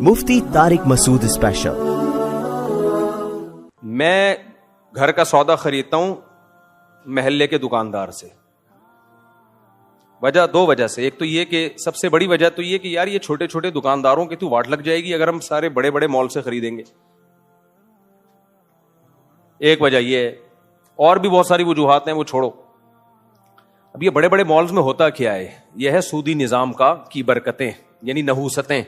مفتی طارق مسعود special. میں گھر کا سودا خریدتا ہوں محلے کے دکاندار سے، دو وجہ سے۔ ایک تو یہ کہ سب سے بڑی وجہ تو یہ کہ یار یہ چھوٹے چھوٹے دکانداروں کی تو واٹ لگ جائے گی اگر ہم سارے بڑے بڑے مال سے خریدیں گے، ایک وجہ یہ ہے۔ اور بھی بہت ساری وجوہات ہیں، وہ چھوڑو۔ اب یہ بڑے بڑے مالز میں ہوتا کیا ہے؟ یہ ہے سودی نظام کی برکتیں، یعنی نحوستیں۔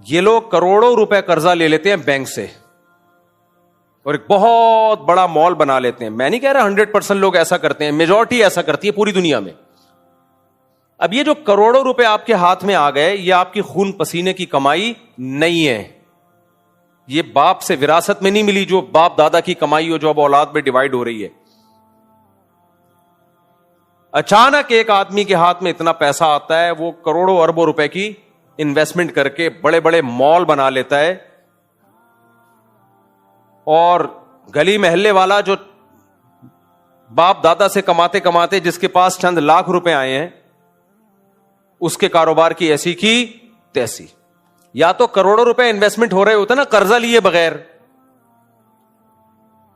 یہ لوگ کروڑوں روپے قرضہ لے لیتے ہیں بینک سے اور ایک بہت بڑا مال بنا لیتے ہیں۔ میں نہیں کہہ رہا 100% لوگ ایسا کرتے ہیں، میجورٹی ایسا کرتی ہے پوری دنیا میں۔ اب یہ جو کروڑوں روپے آپ کے ہاتھ میں آ گئے، یہ آپ کی خون پسینے کی کمائی نہیں ہے، یہ باپ سے وراثت میں نہیں ملی جو باپ دادا کی کمائی ہو جو اب اولاد میں ڈیوائیڈ ہو رہی ہے۔ اچانک ایک آدمی کے ہاتھ میں اتنا پیسہ آتا ہے، وہ کروڑوں اربوں روپے کی انویسٹمنٹ کر کے بڑے بڑے مال بنا لیتا ہے، اور گلی محلے والا جو باپ دادا سے کماتے کماتے جس کے پاس چند لاکھ روپے آئے ہیں، اس کے کاروبار کی ایسی کی تیسی۔ یا تو کروڑوں روپے انویسٹمنٹ ہو رہے ہوتے نا قرضہ لیے بغیر۔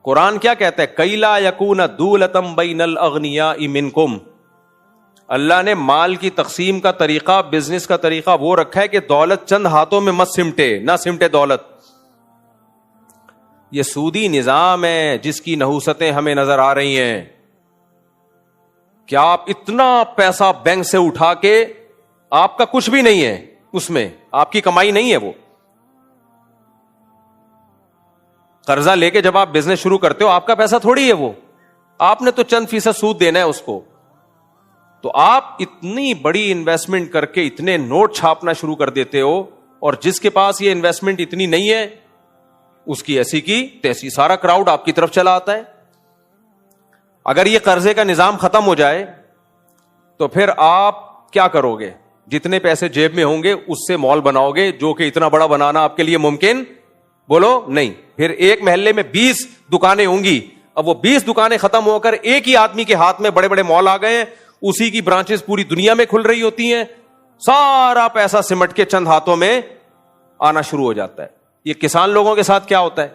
قرآن کیا کہتا ہے؟ کَإْ لَا يَكُونَ دُولَةً بَيْنَ الْأَغْنِيَاءِ مِنْكُمْ۔ اللہ نے مال کی تقسیم کا طریقہ، بزنس کا طریقہ وہ رکھا ہے کہ دولت چند ہاتھوں میں مت سمٹے، نہ سمٹے دولت۔ یہ سودی نظام ہے جس کی نحوستیں ہمیں نظر آ رہی ہیں۔ کیا آپ اتنا پیسہ بینک سے اٹھا کے، آپ کا کچھ بھی نہیں ہے اس میں، آپ کی کمائی نہیں ہے، وہ قرضہ لے کے جب آپ بزنس شروع کرتے ہو آپ کا پیسہ تھوڑی ہے، وہ آپ نے تو چند فیصد سود دینا ہے اس کو۔ تو آپ اتنی بڑی انویسٹمنٹ کر کے اتنے نوٹ چھاپنا شروع کر دیتے ہو، اور جس کے پاس یہ انویسٹمنٹ اتنی نہیں ہے اس کی ایسی کی تیسی، سارا کراؤڈ آپ کی طرف چلا آتا ہے۔ اگر یہ قرضے کا نظام ختم ہو جائے تو پھر آپ کیا کرو گے؟ جتنے پیسے جیب میں ہوں گے اس سے مال بناؤ گے، جو کہ اتنا بڑا بنانا آپ کے لیے ممکن بولو نہیں۔ پھر ایک محلے میں 20 دکانیں ہوں گی، اب وہ 20 دکانیں ختم ہو کر ایک ہی آدمی کے ہاتھ میں بڑے بڑے مال آ گئے ہیں، اسی کی برانچز پوری دنیا میں کھل رہی ہوتی ہیں، سارا پیسہ سمٹ کے چند ہاتھوں میں آنا شروع ہو جاتا ہے۔ یہ کسان لوگوں کے ساتھ کیا ہوتا ہے؟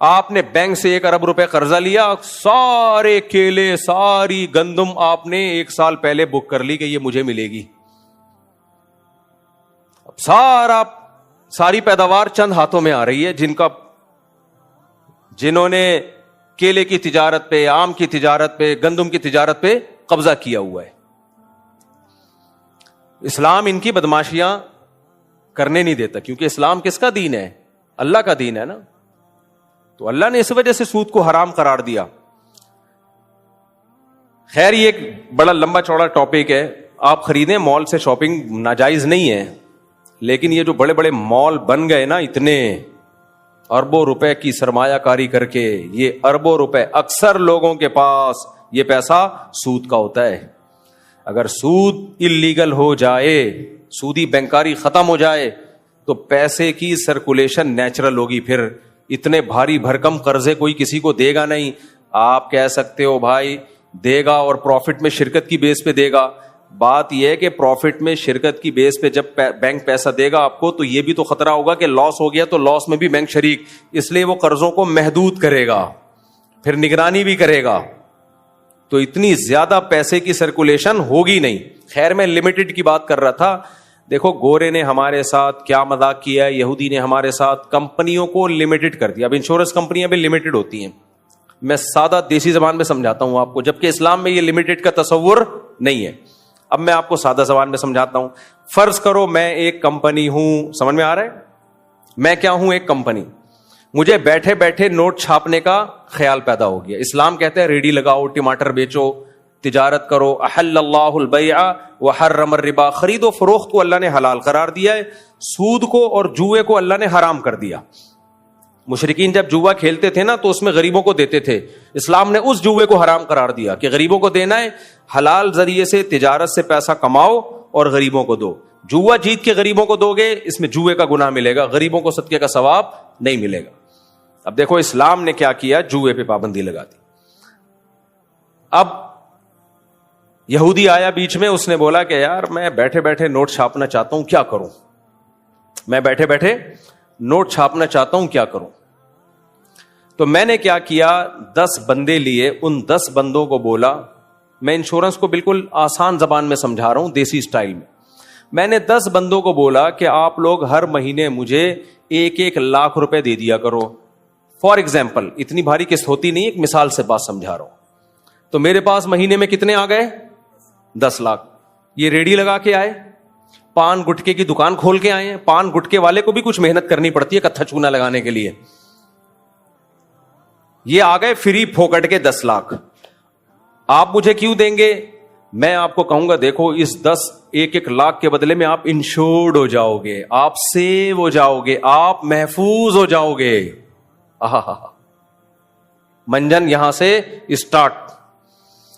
آپ نے بینک سے 1 ارب روپے قرضہ لیا، سارے کیلے، ساری گندم آپ نے 1 سال پہلے بک کر لی کہ یہ مجھے ملے گی۔ اب ساری پیداوار چند ہاتھوں میں آ رہی ہے، جنہوں نے کیلے کی تجارت پہ، آم کی تجارت پہ، گندم کی تجارت پہ قبضہ کیا ہوا ہے۔ اسلام ان کی بدماشیاں کرنے نہیں دیتا، کیونکہ اسلام کس کا دین ہے؟ اللہ کا دین ہے نا۔ تو اللہ نے اس وجہ سے سود کو حرام قرار دیا۔ خیر یہ ایک بڑا لمبا چوڑا ٹاپک ہے، آپ خریدیں مال سے، شاپنگ ناجائز نہیں ہے، لیکن یہ جو بڑے بڑے مال بن گئے نا، اتنے اربوں روپے کی سرمایہ کاری کر کے، یہ اربوں روپے اکثر لوگوں کے پاس یہ پیسہ سود کا ہوتا ہے۔ اگر سود اللیگل ہو جائے، سودی بینکاری ختم ہو جائے تو پیسے کی سرکولیشن نیچرل ہوگی، پھر اتنے بھاری بھرکم قرضے کوئی کسی کو دے گا نہیں۔ آپ کہہ سکتے ہو بھائی دے گا اور پروفٹ میں شرکت کی بیس پہ دے گا، بات یہ ہے کہ پروفٹ میں شرکت کی بیس پہ جب بینک پیسہ دے گا آپ کو تو یہ بھی تو خطرہ ہوگا کہ لاس ہو گیا تو لاس میں بھی بینک شریک، اس لیے وہ قرضوں کو محدود کرے گا، پھر نگرانی بھی کرے گا، تو اتنی زیادہ پیسے کی سرکولیشن ہوگی نہیں۔ خیر میں لمیٹڈ کی بات کر رہا تھا۔ دیکھو گورے نے ہمارے ساتھ کیا مذاق کیا ہے، یہودی نے ہمارے ساتھ کمپنیوں کو لمیٹڈ کر دیا۔ اب انشورنس کمپنیاں بھی لمیٹڈ ہوتی ہیں، میں سادہ دیسی زبان میں سمجھاتا ہوں آپ کو، جبکہ اسلام میں یہ لمیٹڈ کا تصور نہیں ہے۔ اب میں آپ کو سادہ زبان میں سمجھاتا ہوں۔ فرض کرو میں ایک کمپنی ہوں، سمجھ میں آ رہا ہے؟ میں کیا ہوں؟ ایک کمپنی۔ مجھے بیٹھے بیٹھے نوٹ چھاپنے کا خیال پیدا ہو گیا۔ اسلام کہتے ہیں ریڈی لگاؤ، ٹماٹر بیچو، تجارت کرو، احل اللہ البیع وحرم الربا، خرید و فروخت کو اللہ نے حلال قرار دیا ہے، سود کو اور جوئے کو اللہ نے حرام کر دیا۔ مشرکین جب جوا کھیلتے تھے نا تو اس میں غریبوں کو دیتے تھے، اسلام نے اس جوے کو حرام قرار دیا کہ غریبوں کو دینا ہے، حلال ذریعے سے تجارت سے پیسہ کماؤ اور غریبوں کو دو۔ جوا جیت کے غریبوں کو دو گے اس میں جوے کا گناہ ملے گا، غریبوں کو صدقے کا ثواب نہیں ملے گا۔ اب دیکھو اسلام نے کیا کیا، جوے پہ پابندی لگا دی۔ اب یہودی آیا بیچ میں, اس نے بولا کہ یار میں بیٹھے بیٹھے نوٹ چھاپنا چاہتا ہوں, کیا کروں؟ میں بیٹھے بیٹھے نوٹ چھاپنا چاہتا ہوں, کیا کروں؟ تو میں نے کیا کیا, 10 بندے لیے, ان 10 بندوں کو بولا, میں انشورنس کو بالکل آسان زبان میں سمجھا رہا ہوں, دیسی سٹائل میں نے 10 بندوں کو بولا کہ آپ لوگ ہر مہینے مجھے 1 لاکھ روپے دے دیا کرو. فار ایگزامپل, اتنی بھاری قسط ہوتی نہیں, ایک مثال سے بات سمجھا رہا ہوں. تو میرے پاس مہینے میں کتنے آ گئے؟ 10 لاکھ. یہ ریڈی لگا کے آئے, پان گٹکے کی دکان کھول کے آئے ہیں. پان گٹکے والے کو بھی کچھ محنت کرنی پڑتی ہے کتھا چونا لگانے کے لیے. یہ آ گئے فری پھوکٹ کے 10 لاکھ. آپ مجھے کیوں دیں گے؟ میں آپ کو کہوں گا دیکھو اس 1 لاکھ کے بدلے میں آپ انشورڈ ہو جاؤ گے, آپ سیو ہو جاؤ گے, آپ محفوظ ہو جاؤ گے. منجن یہاں سے اسٹارٹ.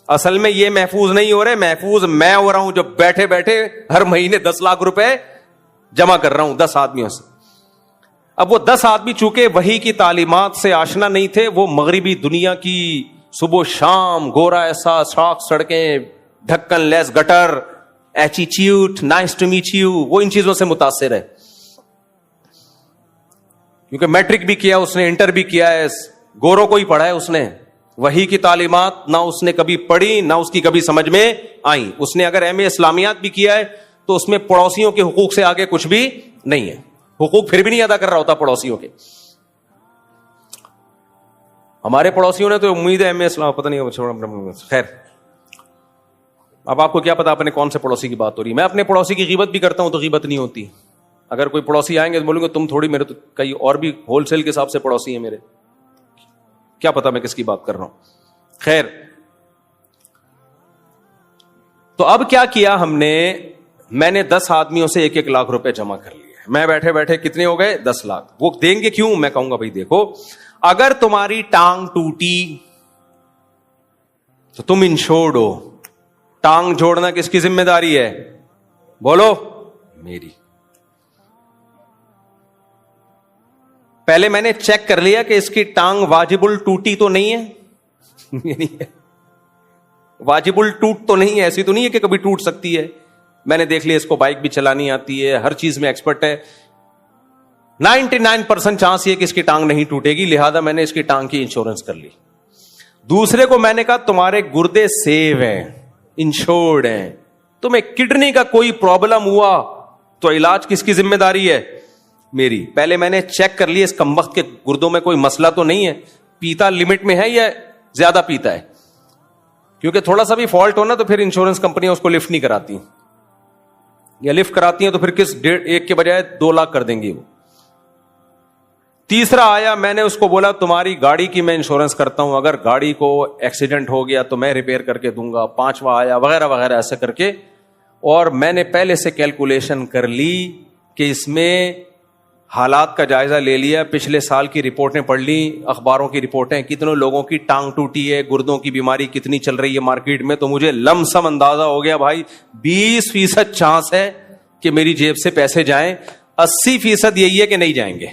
اصل میں یہ محفوظ نہیں ہو رہے, محفوظ میں ہو رہا ہوں جو بیٹھے بیٹھے ہر مہینے 10 لاکھ روپے جمع کر رہا ہوں 10 آدمیوں سے. اب وہ 10 آدمی چونکہ وحی کی تعلیمات سے آشنا نہیں تھے, وہ مغربی دنیا کی صبح شام گورا ایسا, شاخ سڑکیں, ڈھکن less gutter, attitude, nice to meet you, وہ ان چیزوں سے متاثر ہے. کیونکہ میٹرک بھی کیا اس نے, انٹر بھی کیا ہے, گوروں کو ہی پڑھا ہے اس نے. وحی کی تعلیمات نہ اس نے کبھی پڑھی, نہ اس کی کبھی سمجھ میں آئی. اس نے اگر ایم اے اسلامیات بھی کیا ہے تو اس میں پڑوسیوں کے حقوق سے آگے کچھ بھی نہیں ہے. حقوق پھر بھی نہیں ادا کر رہا ہوتا پڑوسیوں کے. ہمارے پڑوسیوں نے تو امید ہے ایم اے اسلام پتہ نہیں. خیر, اب آپ کو کیا پتا اپنے کون سے پڑوسی کی بات ہو رہی ہے. میں اپنے پڑوسی کی غیبت بھی کرتا ہوں تو غیبت نہیں ہوتی. اگر کوئی پڑوسی آئیں گے تو بولوں گے تم تھوڑی, میرے تو کئی اور بھی ہول سیل کے حساب سے پڑوسی ہیں میرے, کیا پتا میں کس کی بات کر رہا ہوں. خیر, تو اب کیا کیا ہم نے, میں نے 10 آدمیوں سے 1 لاکھ روپے جمع کر لیے. میں بیٹھے بیٹھے کتنے ہو گئے؟ 10 لاکھ. وہ دیں گے کیوں؟ میں کہوں گا بھائی دیکھو, اگر تمہاری ٹانگ ٹوٹی تو تم انشورڈ ہو. ٹانگ جوڑنا کس کی ذمہ داری ہے؟ بولو, میری. پہلے میں نے چیک کر لیا کہ اس کی ٹانگ واجبل ٹوٹی تو نہیں ہے, واجب الٹوٹ تو نہیں ہے, ایسی تو نہیں ہے کہ کبھی ٹوٹ سکتی ہے. میں نے دیکھ لیا اس کو بائک بھی چلانی آتی ہے, ہر چیز میں ایکسپرٹ ہے, 99% چانس یہ کہ اس کی ٹانگ نہیں ٹوٹے گی, لہذا میں نے اس کی ٹانگ کی انشورنس کر لی. دوسرے کو میں نے کہا تمہارے گردے سیو ہیں, انشورڈ ہیں, تمہیں کڈنی کا کوئی پرابلم ہوا تو علاج کس کی ذمہ داری ہے؟ میری. پہلے میں نے چیک کر لیا اس کمبخت کے گردوں میں کوئی مسئلہ تو نہیں ہے, پیتا لمٹ میں ہے یا زیادہ پیتا ہے, کیونکہ تھوڑا سا بھی فالٹ ہونا تو پھر انشورنس کمپنیاں اس کو لفٹ نہیں کراتی, یا لفٹ کراتی ہیں تو پھر کس 1 کے بجائے 2 لاکھ کر دیں گی وہ. تیسرا آیا, میں نے اس کو بولا تمہاری گاڑی کی میں انشورنس کرتا ہوں, اگر گاڑی کو ایکسیڈنٹ ہو گیا تو میں ریپیئر کر کے دوں گا. 5واں آیا, وغیرہ وغیرہ ایسے کر کے. اور میں نے پہلے سے کیلکولیشن کر لی کہ اس میں حالات کا جائزہ لے لیا, پچھلے سال کی رپورٹیں پڑھ لی, اخباروں کی رپورٹیں, کتنے لوگوں کی ٹانگ ٹوٹی ہے, گردوں کی بیماری کتنی چل رہی ہے مارکیٹ میں, تو مجھے لم سم اندازہ ہو گیا بھائی 20% چانس ہے کہ میری جیب سے پیسے جائیں, 80% یہی ہے کہ نہیں جائیں گے,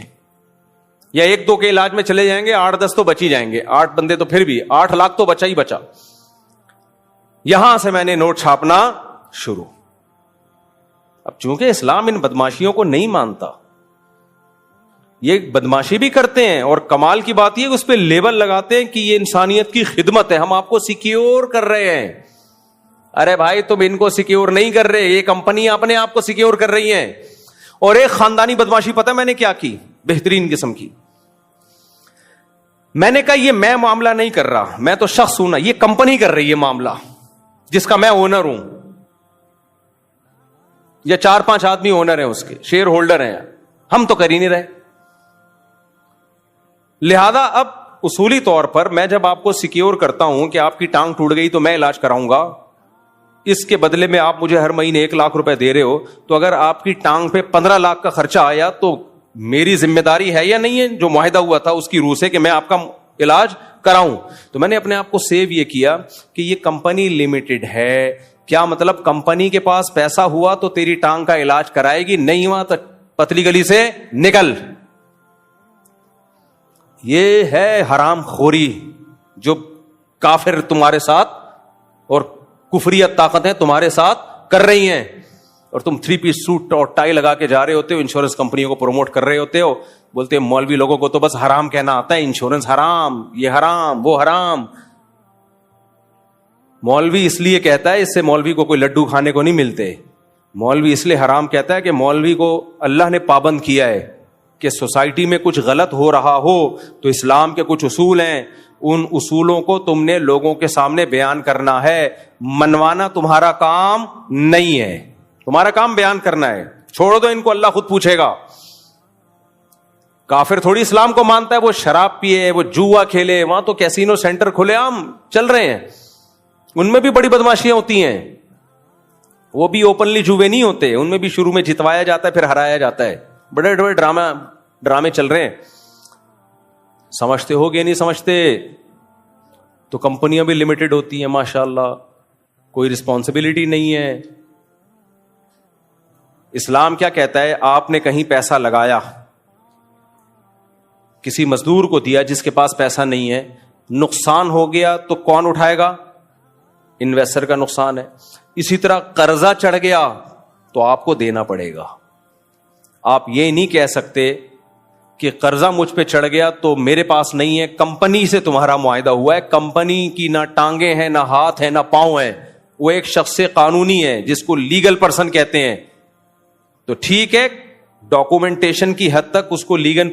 یا 1-2 کے علاج میں چلے جائیں گے, 8-10 تو بچ ہی جائیں گے, 8 بندے تو پھر بھی 8 لاکھ تو بچا ہی بچا. یہاں سے میں نے نوٹ چھاپنا شروع. اب چونکہ اسلام ان بدماشیوں کو نہیں مانتا, یہ بدماشی بھی کرتے ہیں, اور کمال کی بات یہ اس پہ لیبل لگاتے ہیں کہ یہ انسانیت کی خدمت ہے, ہم آپ کو سیکیور کر رہے ہیں. ارے بھائی تم ان کو سیکیور نہیں کر رہے, یہ کمپنی اپنے آپ کو سیکیور کر رہی ہیں. اور ایک خاندانی بدماشی پتہ میں نے کیا کی, بہترین قسم کی. میں نے کہا یہ میں معاملہ نہیں کر رہا, میں تو شخص ہوں نا, یہ کمپنی کر رہی ہے معاملہ جس کا میں اونر ہوں, یا 4-5 آدمی اونر ہیں اس کے, شیئر ہولڈر ہیں, ہم تو کر ہی نہیں رہے. لہذا اب اصولی طور پر میں جب آپ کو سیکیور کرتا ہوں کہ آپ کی ٹانگ ٹوٹ گئی تو میں علاج کراؤں گا, اس کے بدلے میں آپ مجھے ہر مہینے 1 لاکھ روپے دے رہے ہو, تو اگر آپ کی ٹانگ پہ 15 لاکھ کا خرچہ آیا تو میری ذمہ داری ہے یا نہیں ہے, جو معاہدہ ہوا تھا اس کی روح سے, کہ میں آپ کا علاج کراؤں. تو میں نے اپنے آپ کو سیو یہ کیا کہ یہ کمپنی لمیٹڈ ہے. کیا مطلب؟ کمپنی کے پاس پیسہ ہوا تو تیری ٹانگ کا علاج کرائے گی, نہیں ہوا تو پتلی گلی سے نکل. یہ ہے حرام خوری جو کافر تمہارے ساتھ اور کفریت طاقتیں تمہارے ساتھ کر رہی ہیں, اور تم 3 پیس سوٹ اور ٹائی لگا کے جا رہے ہوتے ہو, انشورنس کمپنیوں کو پروموٹ کر رہے ہوتے ہو, بولتے ہیں مولوی لوگوں کو تو بس حرام کہنا آتا ہے, انشورنس حرام, یہ حرام, وہ حرام. مولوی اس لیے کہتا ہے, اس سے مولوی کو کوئی لڈو کھانے کو نہیں ملتے. مولوی اس لیے حرام کہتا ہے کہ مولوی کو اللہ نے پابند کیا ہے کہ سوسائٹی میں کچھ غلط ہو رہا ہو تو اسلام کے کچھ اصول ہیں, ان اصولوں کو تم نے لوگوں کے سامنے بیان کرنا ہے. منوانا تمہارا کام نہیں ہے, تمہارا کام بیان کرنا ہے. چھوڑ دو ان کو, اللہ خود پوچھے گا. کافر تھوڑی اسلام کو مانتا ہے, وہ شراب پیے, وہ جوا کھیلے, وہاں تو کیسینو سینٹر کھلے عام چل رہے ہیں, ان میں بھی بڑی بدماشیاں ہوتی ہیں. وہ بھی اوپنلی جوے نہیں ہوتے, ان میں بھی شروع میں جتوایا جاتا ہے پھر ہرایا جاتا ہے. بڑے بڑے ڈرامے چل رہے ہیں. سمجھتے ہو گے نہیں سمجھتے تو کمپنیاں بھی لمیٹڈ ہوتی ہیں ماشاءاللہ, کوئی رسپانسبلٹی نہیں ہے. اسلام کیا کہتا ہے, آپ نے کہیں پیسہ لگایا, کسی مزدور کو دیا جس کے پاس پیسہ نہیں ہے, نقصان ہو گیا تو کون اٹھائے گا؟ انویسٹر کا نقصان ہے. اسی طرح قرضہ چڑھ گیا تو آپ کو دینا پڑے گا. آپ یہ نہیں کہہ سکتے کہ قرضہ مجھ پہ چڑھ گیا تو میرے پاس نہیں ہے, کمپنی سے تمہارا معاہدہ ہوا ہے, کمپنی کی نہ ٹانگیں ہیں نہ ہاتھ ہیں نہ پاؤں ہیں, وہ ایک شخص قانونی ہے جس کو لیگل پرسن کہتے ہیں. تو ٹھیک ہے, ڈاکومنٹیشن کی حد تک اس کو لیگل